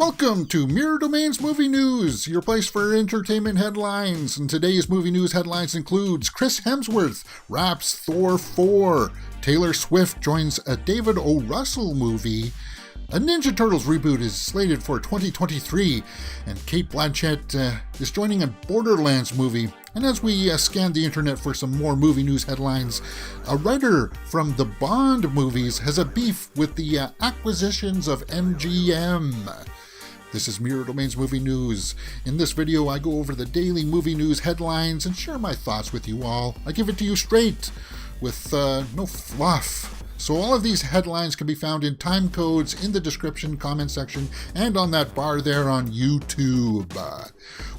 Welcome to Mirror Domain's Movie News, your place for entertainment headlines. And today's movie news headlines includes Chris Hemsworth wraps Thor 4, Taylor Swift joins a David O. Russell movie, a Ninja Turtles reboot is slated for 2023, and Cate Blanchett is joining a Borderlands movie. And as we scan the internet for some more movie news headlines, a writer from the Bond movies has a beef with the acquisitions of MGM. This is Mirror Domain's Movie News. In this video, I go over the daily movie news headlines and share my thoughts with you all. I give it to you straight, with no fluff. So all of these headlines can be found in time codes in the description, comment section, and on that bar there on YouTube.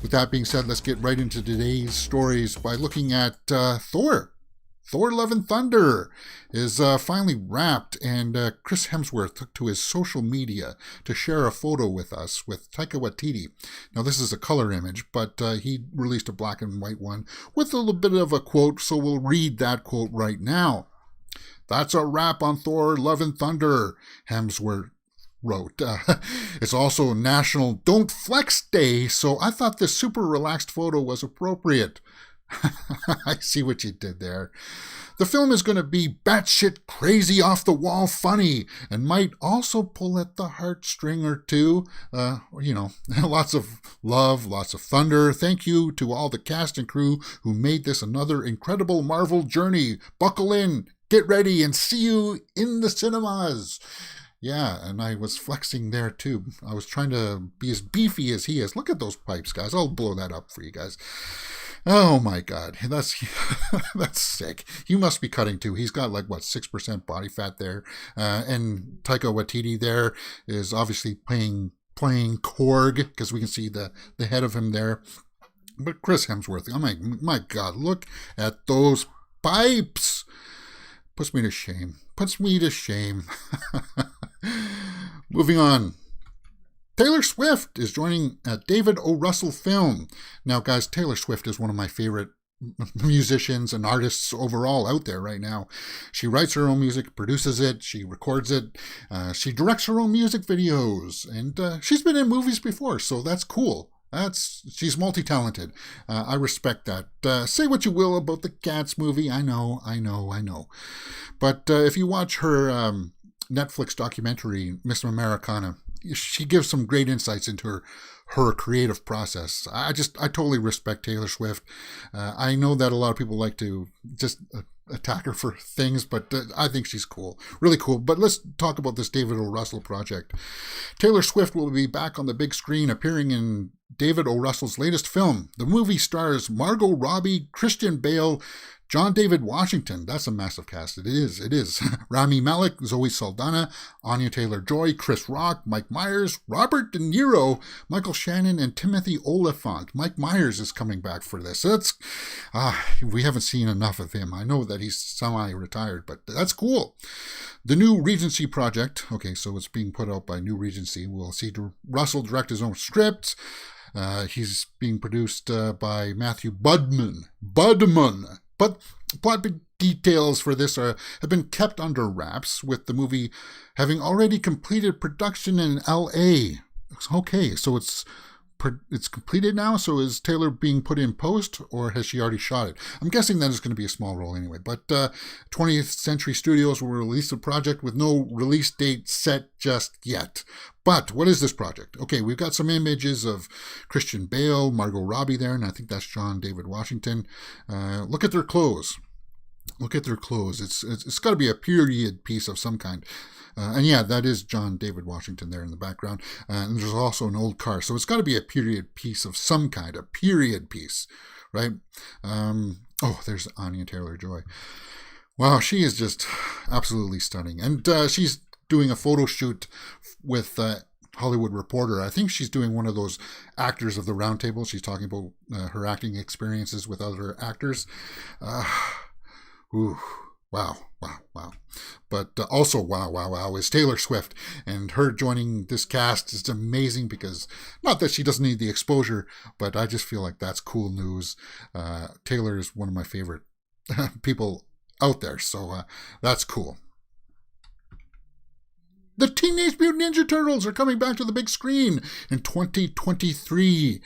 With that being said, let's get right into today's stories by looking at Thor. Thor Love and Thunder is finally wrapped, and Chris Hemsworth took to his social media to share a photo with us with Taika Waititi. Now this is a color image, but he released a black and white one with a little bit of a quote, so we'll read that quote right now. "That's a wrap on Thor Love and Thunder," Hemsworth wrote. It's also National Don't Flex Day, so I thought this super relaxed photo was appropriate. I see what you did there. The film is going to be batshit crazy, off the wall funny, and might also pull at the heartstring or two. Lots of love, lots of thunder. Thank you to all the cast and crew who made this another incredible Marvel journey. Buckle in, get ready, and see you in the cinemas. Yeah, and I was flexing there too. I was trying to be as beefy as he is. Look at those pipes, guys. I'll blow that up for you guys. Oh my God, that's sick. You must be cutting too. He's got 6% body fat there, and Taika Waititi there is obviously playing Korg, because we can see the head of him there. But Chris Hemsworth, oh my God, look at those pipes. Puts me to shame. Moving on. Taylor Swift is joining a David O. Russell film. Now, guys, Taylor Swift is one of my favorite musicians and artists overall out there right now. She writes her own music, produces it, she records it, she directs her own music videos, and she's been in movies before, so that's cool. She's multi-talented. I respect that. Say what you will about the Cats movie. I know. But if you watch her Netflix documentary, Miss Americana, she gives some great insights into her creative process. I totally respect Taylor Swift. I know that a lot of people like to just attack her for things, but I think she's cool, really cool. But let's talk about this David O. Russell project. Taylor Swift will be back on the big screen, appearing in David O. Russell's latest film. The movie stars Margot Robbie, Christian Bale, John David Washington, that's a massive cast. It is. Rami Malek, Zoe Saldana, Anya Taylor-Joy, Chris Rock, Mike Myers, Robert De Niro, Michael Shannon, and Timothy Olyphant. Mike Myers is coming back for this. We haven't seen enough of him. I know that he's semi-retired, but that's cool. The New Regency project, okay, so it's being put out by New Regency. We'll see Russell direct his own script. He's being produced by Matthew Budman. But plot details for this have been kept under wraps, with the movie having already completed production in L.A. Okay, so it's completed now, so is Taylor being put in post, or has she already shot it? I'm guessing that it's going to be a small role anyway, but 20th Century Studios will release the project with no release date set just yet. But what is this project? Okay, we've got some images of Christian Bale, Margot Robbie there, and I think that's John David Washington. Look at their clothes. It's got to be a period piece of some kind. And yeah, that is John David Washington there in the background. And there's also an old car. So it's got to be a period piece of some kind, a period piece, right? There's Anya Taylor-Joy. Wow, she is just absolutely stunning. And she's doing a photo shoot with Hollywood Reporter. I think she's doing one of those actors of the round table. She's talking about her acting experiences with other actors. Wow. But also, wow, is Taylor Swift. And her joining this cast is amazing, because not that she doesn't need the exposure, but I just feel like that's cool news. Taylor is one of my favorite people out there, so that's cool. The Teenage Mutant Ninja Turtles are coming back to the big screen in 2023.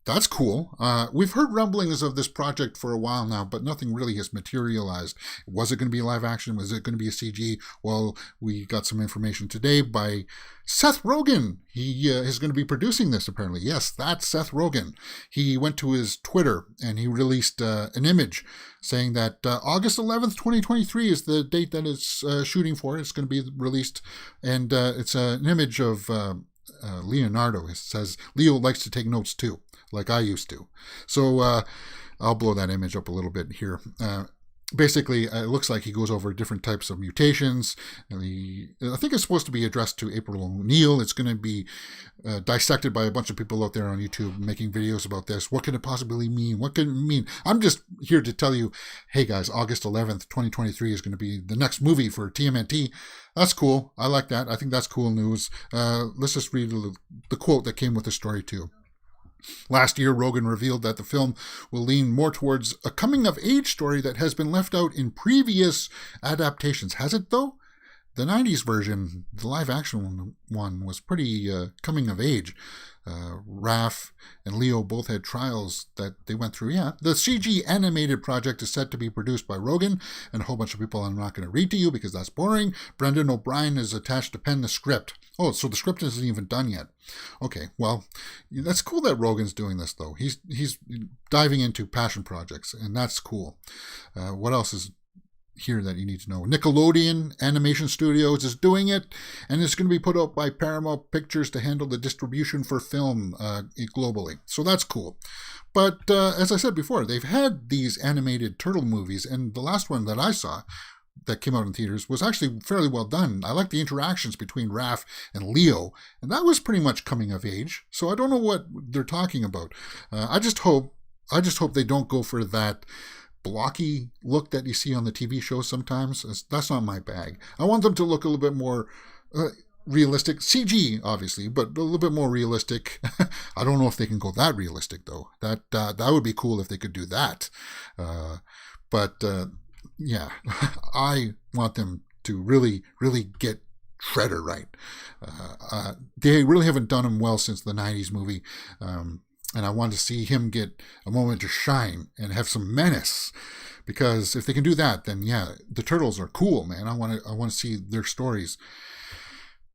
That's cool. We've heard rumblings of this project for a while now, but nothing really has materialized. Was it going to be live action? Was it going to be a CG? Well, we got some information today by Seth Rogen. He is going to be producing this, apparently. Yes, that's Seth Rogen. He went to his Twitter and he released an image saying that August 11th, 2023 is the date that it's shooting for. It's going to be released. And it's an image of Leonardo. It says, Leo likes to take notes too, like I used to. So I'll blow that image up a little bit here. Basically, it looks like he goes over different types of mutations. And I think it's supposed to be addressed to April O'Neil. It's going to be dissected by a bunch of people out there on YouTube making videos about this. What can it possibly mean? What can it mean? I'm just here to tell you, hey guys, August 11th, 2023 is going to be the next movie for TMNT. That's cool. I like that. I think that's cool news. Let's just read the quote that came with the story too. Last year, Rogen revealed that the film will lean more towards a coming-of-age story that has been left out in previous adaptations. Has it, though? The 90s version, the live-action one, was pretty coming-of-age. Raph and Leo both had trials that they went through. Yeah, the CG animated project is set to be produced by Rogen and a whole bunch of people I'm not going to read to you because that's boring. Brendan O'Brien is attached to pen the script. Oh, so the script isn't even done yet. Okay, well, that's cool that Rogen's doing this, though. He's diving into passion projects, and that's cool. What else is here that you need to know? Nickelodeon Animation Studios is doing it, and it's going to be put out by Paramount Pictures to handle the distribution for film globally. So that's cool. But as I said before, they've had these animated turtle movies, and the last one that I saw that came out in theaters was actually fairly well done. I like the interactions between Raph and Leo, and that was pretty much coming of age. So I don't know what they're talking about. I just hope they don't go for that blocky look that you see on the TV shows sometimes. That's not my bag. I want them to look a little bit more realistic. CG, obviously, but a little bit more realistic. I don't know if they can go that realistic, though. That would be cool if they could do that. Yeah, I want them to really, really get Shredder right. They really haven't done him well since the 90s movie. And I want to see him get a moment to shine and have some menace. Because if they can do that, then yeah, the Turtles are cool, man. I want to see their stories.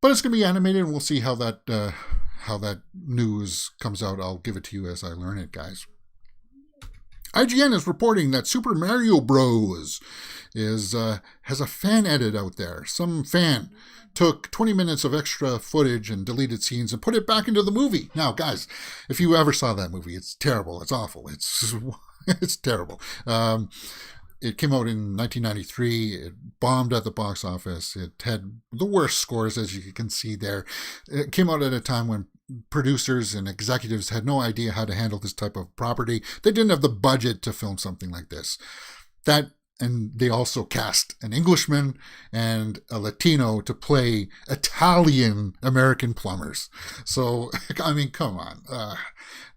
But it's going to be animated, and we'll see how that news comes out. I'll give it to you as I learn it, guys. IGN is reporting that Super Mario Bros. Has a fan edit out there. Some fan took 20 minutes of extra footage and deleted scenes and put it back into the movie. Now, guys, if you ever saw that movie, it's terrible. It's awful. It's terrible. It came out in 1993. It bombed at the box office. It had the worst scores, as you can see there. It came out at a time when producers and executives had no idea how to handle this type of property. They didn't have the budget to film something like this. And they also cast an Englishman and a Latino to play Italian American plumbers. So, I mean, come on.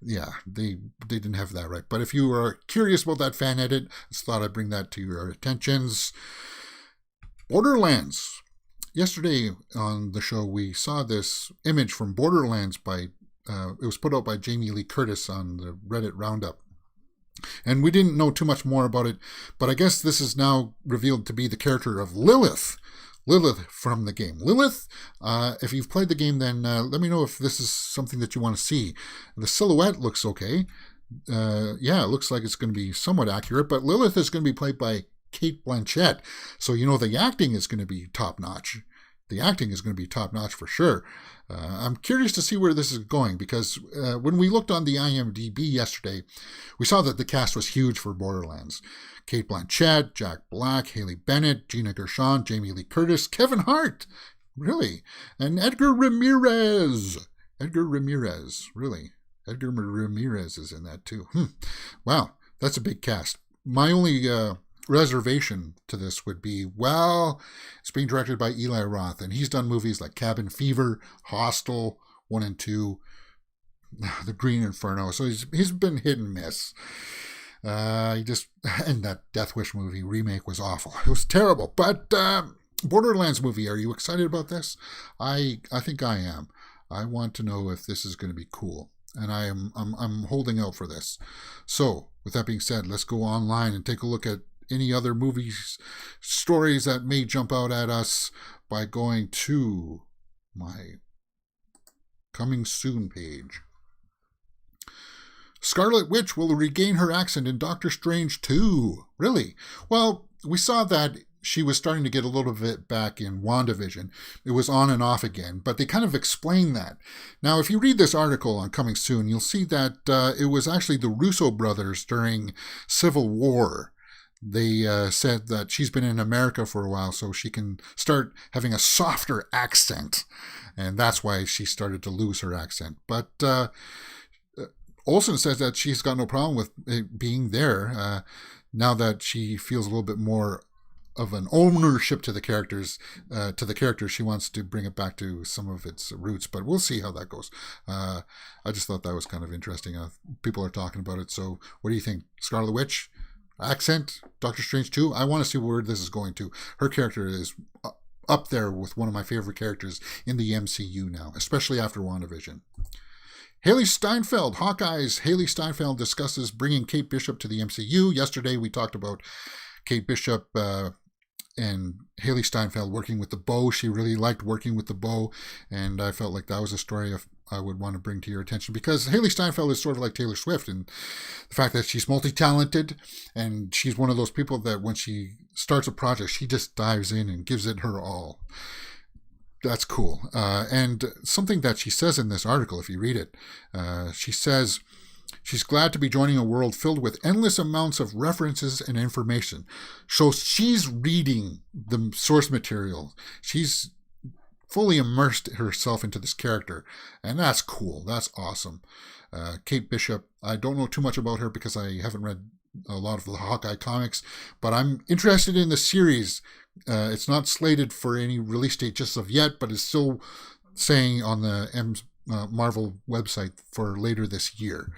Yeah, they didn't have that right. But if you are curious about that fan edit, I just thought I'd bring that to your attentions. Borderlands. Yesterday on the show, we saw this image from Borderlands it was put out by Jamie Lee Curtis on the Reddit Roundup. And we didn't know too much more about it, but I guess this is now revealed to be the character of Lilith. Lilith from the game. Lilith, if you've played the game, then let me know if this is something that you want to see. The silhouette looks okay. Yeah, it looks like it's going to be somewhat accurate, but Lilith is going to be played by Cate Blanchett. So, the acting is going to be top-notch. The acting is going to be top-notch for sure. I'm curious to see where this is going because when we looked on the IMDB yesterday, we saw that the cast was huge for Borderlands. Cate Blanchett, Jack Black, Haley Bennett, Gina Gershon, Jamie Lee Curtis, Kevin Hart, really, and Edgar Ramirez. Really. Edgar Ramirez is in that too. Wow, that's a big cast. My only reservation to this would be, well, it's being directed by Eli Roth, and he's done movies like Cabin Fever, Hostel 1 and 2, The Green Inferno, so he's been hit and miss. And that Death Wish movie remake was awful. It was terrible, but Borderlands movie. Are you excited about this? I think I am. I want to know if this is going to be cool, and I'm holding out for this. So, with that being said, let's go online and take a look at any other movies, stories that may jump out at us by going to my coming soon page. Scarlet Witch will regain her accent in Doctor Strange 2. Really? Well, we saw that she was starting to get a little bit back in WandaVision. It was on and off again, but they kind of explain that. Now, if you read this article on Coming Soon, you'll see that it was actually the Russo brothers during Civil War. They said that she's been in America for a while, so she can start having a softer accent. And that's why she started to lose her accent. But Olsen says that she's got no problem with it being there now that she feels a little bit more of an ownership to the characters. She wants to bring it back to some of its roots, but we'll see how that goes. I just thought that was kind of interesting. People are talking about it. So what do you think? Scarlet Witch? Accent? Doctor Strange 2? I want to see where this is going to. Her character is up there with one of my favorite characters in the MCU now, especially after WandaVision. Haley Steinfeld, Hawkeye's Haley Steinfeld discusses bringing Kate Bishop to the MCU. Yesterday we talked about Kate Bishop and Haley Steinfeld working with the bow. She really liked working with the bow, and I felt like that was a story I would want to bring to your attention, because Haley Steinfeld is sort of like Taylor Swift, and the fact that she's multi-talented, and she's one of those people that when she starts a project, she just dives in and gives it her all. That's cool. And something that she says in this article, if you read it, she says she's glad to be joining a world filled with endless amounts of references and information. So she's reading the source material. She's fully immersed herself into this character, and that's cool. That's awesome. Kate Bishop, I don't know too much about her because I haven't read a lot of the Hawkeye comics, but I'm interested in the series. It's not slated for any release date just of yet, but it's still saying on the Marvel website for later this year.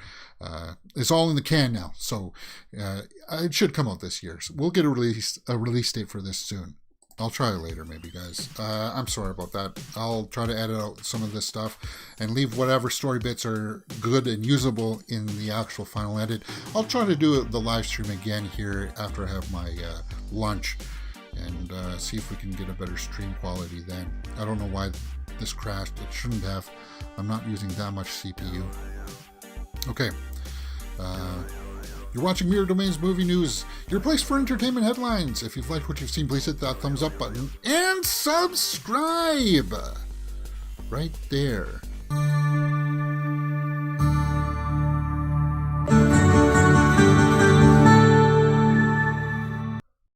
It's all in the can now, so it should come out this year. So we'll get a release date for this soon. I'll try it later, maybe, guys. I'm sorry about that. I'll try to edit out some of this stuff and leave whatever story bits are good and usable in the actual final edit. I'll try to do the live stream again here after I have my lunch and see if we can get a better stream quality then. I don't know why this crashed. It shouldn't have. I'm not using that much CPU. Okay. You're watching Mirror Domains Movie News, your place for entertainment headlines. If you've liked what you've seen, please hit that thumbs up button and subscribe right there.